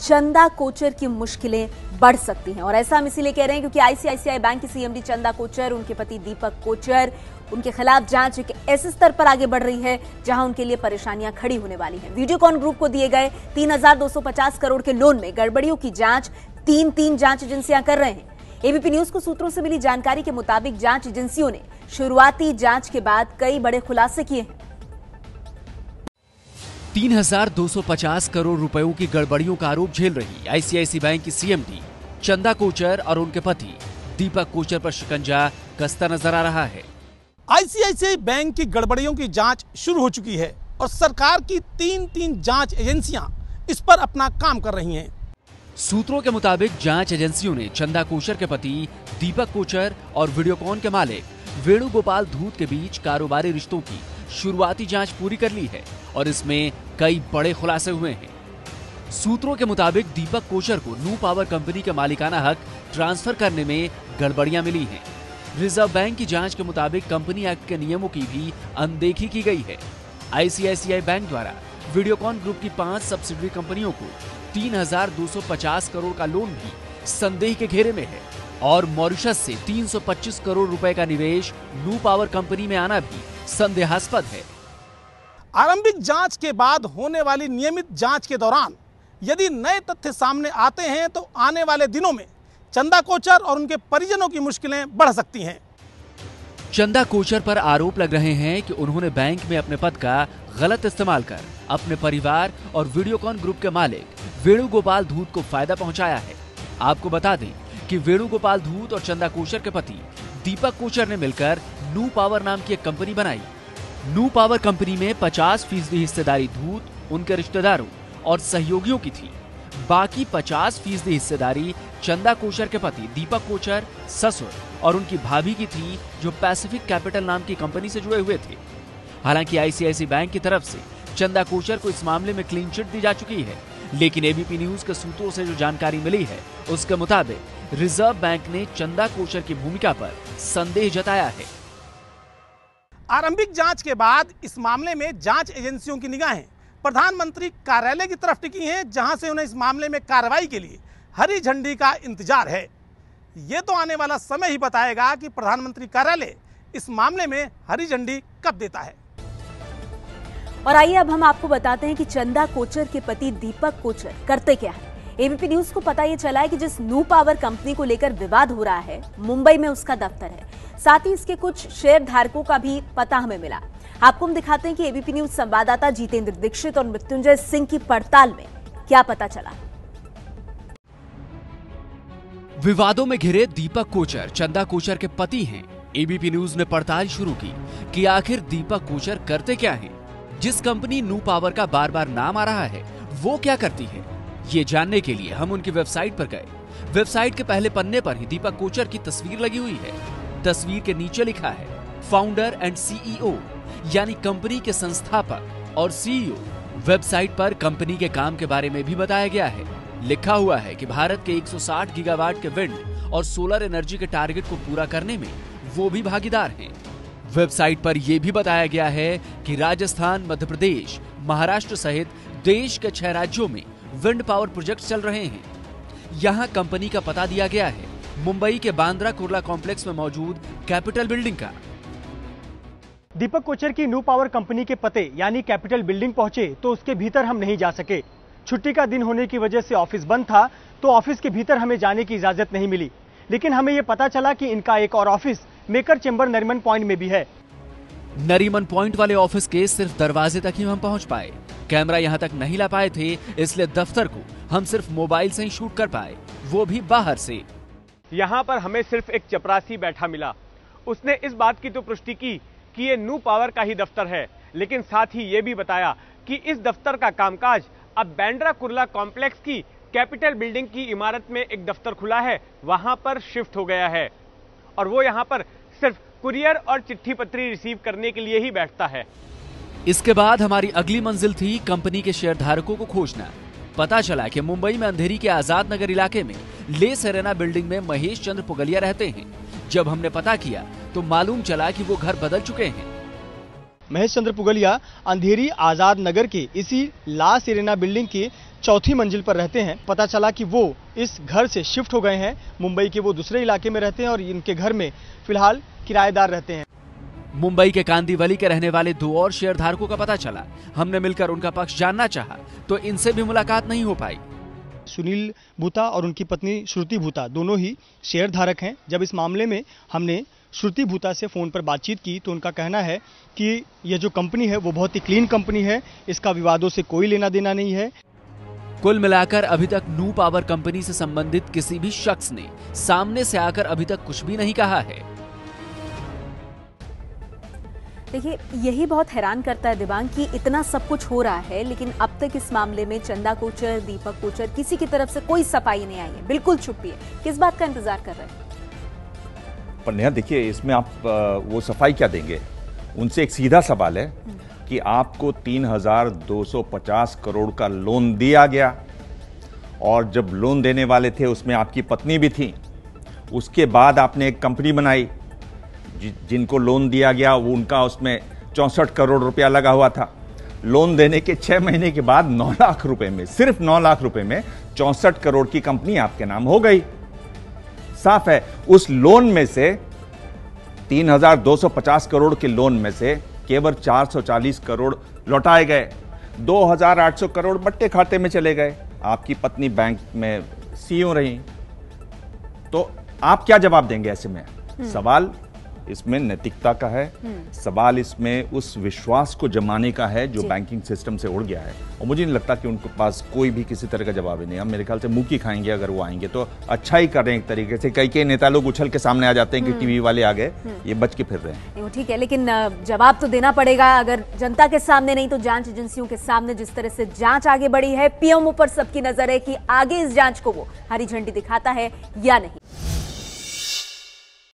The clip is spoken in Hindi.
चंदा कोचर की मुश्किलें बढ़ सकती हैं। और ऐसा हम इसीलिए कह रहे हैं क्योंकि आईसीआईसीआई बैंक की सीएमडी चंदा कोचर, उनके पति दीपक कोचर, उनके खिलाफ जांच एक ऐसे स्तर पर आगे बढ़ रही है जहां उनके लिए परेशानियां खड़ी होने वाली हैं। वीडियोकॉन ग्रुप को दिए गए 3,250 करोड़ के लोन में गड़बड़ियों की जांच तीन जांच एजेंसियां कर रहे हैं। एबीपी न्यूज को सूत्रों से मिली जानकारी के मुताबिक जांच एजेंसियों ने शुरुआती जांच के बाद कई बड़े खुलासे किए हैं। 3,250 करोड़ रुपयों की गड़बड़ियों का आरोप झेल रही आईसीआईसीआई बैंक की सीएमडी चंदा कोचर और उनके पति दीपक कोचर पर शिकंजा कसता नजर आ रहा है। आईसीआईसीआई बैंक की गड़बड़ियों की जांच शुरू हो चुकी है और सरकार की तीन जांच एजेंसियां इस पर अपना काम कर रही हैं। सूत्रों के मुताबिक जांच एजेंसियों ने चंदा कोचर के पति दीपक कोचर और वीडियोकॉन के मालिक वेणुगोपाल धूत के बीच कारोबारी रिश्तों की शुरुआती जांच पूरी कर ली है और इसमें कई बड़े खुलासे हुए हैं। सूत्रों के मुताबिक दीपक कोचर को न्यू पावर कंपनी के मालिकाना हक ट्रांसफर करने में गड़बड़ियां मिली हैं। रिजर्व बैंक की जांच के मुताबिक कंपनी एक्ट के नियमों की भी अनदेखी की गई है। आईसीआईसीआई बैंक द्वारा वीडियोकॉन ग्रुप की 5 सब्सिडरी कंपनियों को 3,250 करोड़ का लोन भी संदेह के घेरे में है और मॉरिशस से 325 करोड़ रुपए का निवेश न्यू पावर कंपनी में आना भी संदेहास्पद है। आरंभिक जांच के बाद होने वाली नियमित जांच के दौरान यदि नए तथ्य सामने आते हैं तो आने वाले दिनों में चंदा कोचर और उनके परिजनों की मुश्किलें बढ़ सकती हैं। चंदा कोचर पर आरोप लग रहे हैं कि उन्होंने बैंक में अपने पद का गलत इस्तेमाल कर अपने परिवार और वीडियोकॉन ग्रुप के मालिक वेणुगोपाल धूत को फायदा पहुंचाया है। आपको बता दें कि वेणुगोपाल धूत और चंदा कोचर के पति दीपक कोचर ने मिलकर न्यू पावर नाम की एक कंपनी बनाई। न्यू पावर कंपनी में 50% हिस्सेदारी धूत, उनके रिश्तेदारों और सहयोगियों की थी। बाकी 50% हिस्सेदारी चंदा कोचर के पति दीपक कोचर, ससुर और उनकी भाभी की थी जो पैसिफिक कैपिटल नाम की कंपनी से जुड़े हुए थे। हालांकि आईसीआईसीआई बैंक की तरफ से चंदा कोचर को इस मामले में क्लीन चिट दी जा चुकी है, लेकिन एबीपी न्यूज के सूत्रों से जो जानकारी मिली है उसके मुताबिक रिजर्व बैंक ने चंदा कोचर की भूमिका पर संदेह जताया है। आरंभिक जांच के बाद इस मामले में जांच एजेंसियों की निगाहें प्रधानमंत्री कार्यालय की तरफ टिकी हैं, जहां से उन्हें इस मामले में कार्रवाई के लिए हरी झंडी का इंतजार है। ये तो आने वाला समय ही बताएगा कि प्रधानमंत्री कार्यालय इस मामले में हरी झंडी कब देता है। और आइए अब हम आपको बताते हैं कि चंदा कोचर के पति दीपक कोचर करते क्या है। एबीपी न्यूज को पता ये चला है कि जिस न्यू पावर कंपनी को लेकर विवाद हो रहा है, मुंबई में उसका दफ्तर है। साथ ही इसके कुछ शेयर धारकों का भी पता हमें मिला। आपको हम दिखाते हैं कि एबीपी न्यूज संवाददाता जितेंद्र दीक्षित और मृत्युंजय सिंह की पड़ताल में क्या पता चला। विवादों में घिरे दीपक कोचर चंदा कोचर के पति हैं। एबीपी न्यूज ने पड़ताल शुरू की कि आखिर दीपक कोचर करते क्या हैं। जिस कंपनी न्यू पावर का बार बार नाम आ रहा है वो क्या करती है, ये जानने के लिए हम उनकी वेबसाइट पर गए। वेबसाइट के पहले पन्ने पर ही दीपक कोचर की तस्वीर लगी हुई है। तस्वीर के नीचे लिखा है फाउंडर एंड सीईओ, यानी कंपनी के संस्थापक और सीईओ। वेबसाइट पर कंपनी के काम के बारे में भी बताया गया है। लिखा हुआ है कि भारत के 160 गीगावाट के विंड और सोलर एनर्जी के टारगेट को पूरा करने में वो भी भागीदार हैं। वेबसाइट पर यह भी बताया गया है कि राजस्थान, मध्य प्रदेश, महाराष्ट्र सहित देश के 6 राज्यों में विंड पावर प्रोजेक्ट चल रहे हैं। यहाँ कंपनी का पता दिया गया है मुंबई के बांद्रा कुर्ला कॉम्प्लेक्स में मौजूद कैपिटल बिल्डिंग का। दीपक कोचर की न्यू पावर कंपनी के पते यानी कैपिटल बिल्डिंग पहुंचे तो उसके भीतर हम नहीं जा सके। छुट्टी का दिन होने की वजह से ऑफिस बंद था, तो ऑफिस के भीतर हमें जाने की इजाजत नहीं मिली। लेकिन हमें यह पता चला कि इनका एक और office maker chamber Nariman point में भी है। नरीमन पॉइंट वाले ऑफिस के सिर्फ दरवाजे तक ही हम पहुंच पाए। कैमरा यहां तक नहीं ला पाए थे, इसलिए दफ्तर को हम सिर्फ मोबाइल से ही शूट कर पाए, वो भी बाहर से। यहाँ पर हमें सिर्फ एक चपरासी बैठा मिला। उसने इस बात की तो पुष्टि की कि ये न्यू पावर का ही दफ्तर है, लेकिन साथ ही ये भी बताया कि इस दफ्तर का कामकाज अब बांद्रा कुर्ला कॉम्प्लेक्स की कैपिटल बिल्डिंग की इमारत में एक दफ्तर खुला है, वहां पर शिफ्ट हो गया है और वो यहाँ पर सिर्फ कुरियर और चिट्ठी पत्री रिसीव करने के लिए ही बैठता है। इसके बाद हमारी अगली मंजिल थी कंपनी के शेयरधारकों को खोजना। पता चला कि मुंबई में अंधेरी के आजाद नगर इलाके में ले सेरेना बिल्डिंग में महेश चंद्र पुगलिया रहते हैं। जब हमने पता किया तो मालूम चला कि वो घर बदल चुके हैं। महेश चंद्र पुगलिया अंधेरी आजाद नगर के इसी ला सेरेना बिल्डिंग के चौथी मंजिल पर रहते हैं। पता चला कि वो इस घर से शिफ्ट हो गए हैं। मुंबई के वो दूसरे इलाके में रहते हैं और इनके घर में फिलहाल किराएदार रहते हैं। मुंबई के कांदिवली के रहने वाले 2 और शेयर धारकों का पता चला। हमने मिलकर उनका पक्ष जानना चाहा तो इनसे भी मुलाकात नहीं हो पाई। सुनील भूता और उनकी पत्नी श्रुति भूता दोनों ही शेयर धारक हैं। जब इस मामले में हमने श्रुति भूता से फोन पर बातचीत की तो उनका कहना है कि यह जो कंपनी है वो बहुत ही क्लीन कंपनी है, इसका विवादों से कोई लेना देना नहीं है। कुल मिलाकर अभी तक नू पावर कंपनी से संबंधित किसी भी शख्स ने सामने से आकर अभी तक कुछ भी नहीं कहा है। देखिए, यही बहुत हैरान करता है दिबांग कि इतना सब कुछ हो रहा है लेकिन अब तक इस मामले में चंदा कोचर, दीपक कोचर किसी की तरफ से कोई सफाई नहीं आई है, बिल्कुल चुप्पी है। किस बात का इंतजार कर रहे हैं? पर नेहा देखिए, इसमें आप वो सफाई क्या देंगे? उनसे एक सीधा सवाल है कि आपको 3,250 करोड़ का लोन दिया गया और जब लोन देने वाले थे उसमें आपकी पत्नी भी थी। उसके बाद आपने एक कंपनी बनाई, जिनको लोन दिया गया वो उनका उसमें 64 करोड़ रुपया लगा हुआ था। लोन देने के 6 महीने के बाद 9 लाख रुपए में, सिर्फ 9 लाख रुपए में 64 करोड़ की कंपनी आपके नाम हो गई। साफ है, उस लोन में से 3,250 करोड़ के लोन में से केवल 440 करोड़ लौटाए गए। 2,800 करोड़ बट्टे खाते में चले गए। आपकी पत्नी बैंक में सीईओ रही। तो आप क्या जवाब देंगे ऐसे में? सवाल इसमें नैतिकता का है, सवाल इसमें उस विश्वास को जमाने का है जो बैंकिंग सिस्टम से उड़ गया है। और मुझे नहीं लगता कि उनके पास कोई भी किसी तरह का जवाब ही नहीं है। मेरे ख्याल से मुंह की खाएंगे अगर वो आएंगे तो अच्छा ही कर रहे हैं एक तरीके से। कई नेता लोग उछल के सामने आ जाते हैं कि टीवी वाले आ गए, ये बच के फिर रहे हैं। ठीक है, लेकिन जवाब तो देना पड़ेगा। अगर जनता के सामने नहीं तो जांच एजेंसियों के सामने जिस तरह से जांच आगे बढ़ी है, पीएमओ पर सबकी नजर है कि आगे इस जांच को वो हरी झंडी दिखाता है या नहीं।